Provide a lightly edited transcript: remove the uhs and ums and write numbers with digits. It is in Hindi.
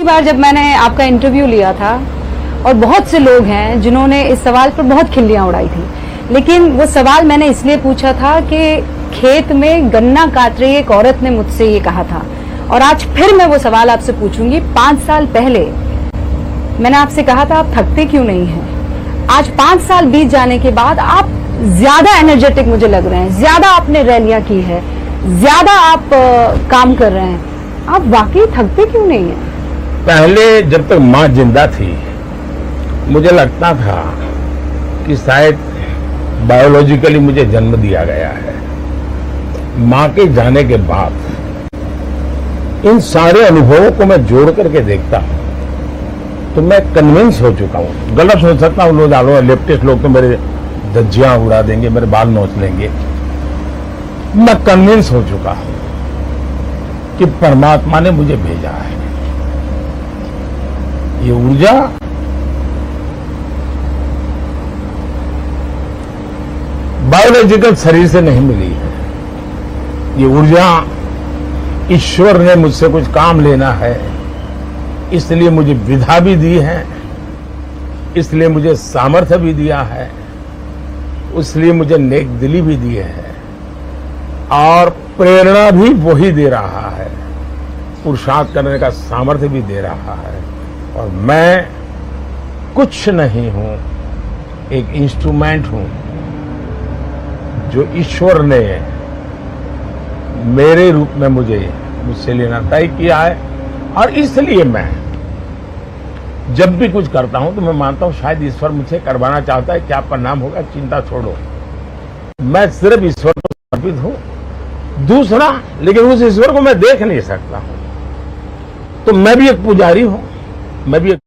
बार जब मैंने आपका इंटरव्यू लिया था और बहुत से लोग हैं जिन्होंने इस सवाल पर बहुत खिल्लियां उड़ाई थी, लेकिन वो सवाल मैंने इसलिए पूछा था कि खेत में गन्ना काट रही एक औरत ने मुझसे ये कहा था, और आज फिर मैं वो सवाल आपसे पूछूंगी। 5 साल पहले मैंने आपसे कहा था आप थकते क्यों नहीं हैं। आज 5 साल बीत जाने के बाद आप ज्यादा एनर्जेटिक मुझे लग रहे हैं, ज्यादा आपने रैलियां की है, ज्यादा आप काम कर रहे हैं। आप वाकई थकते क्यों नहीं हैं? पहले जब तक माँ जिंदा थी मुझे लगता था कि शायद बायोलॉजिकली मुझे जन्म दिया गया है। माँ के जाने के बाद इन सारे अनुभवों को मैं जोड़ करके देखता हूं तो मैं कन्विंस हो चुका हूं। गलत हो सकता हूं, लोग लेफ्टिस्ट लोग तो मेरे धज्जियां उड़ा देंगे, मेरे बाल नोच लेंगे। मैं कन्विंस हो चुका हूं कि परमात्मा ने मुझे भेजा है। ये ऊर्जा बायोलॉजिकल शरीर से नहीं मिली है। ये ऊर्जा ईश्वर ने मुझसे कुछ काम लेना है, इसलिए मुझे विधा भी दी है, इसलिए मुझे सामर्थ्य भी दिया है, इसलिए मुझे नेक दिली भी दी है, और प्रेरणा भी वही दे रहा है, पुरुषार्थ करने का सामर्थ्य भी दे रहा है। और मैं कुछ नहीं हूं, एक इंस्ट्रूमेंट हूं जो ईश्वर ने मेरे रूप में मुझसे लेना तय किया है। और इसलिए मैं जब भी कुछ करता हूं तो मैं मानता हूं शायद ईश्वर मुझसे करवाना चाहता है। क्या परिणाम होगा चिंता छोड़ो, मैं सिर्फ ईश्वर को समर्पित हूं। दूसरा, लेकिन उस ईश्वर को मैं देख नहीं सकता हूं, तो मैं भी एक पुजारी हूं, मैं भी एक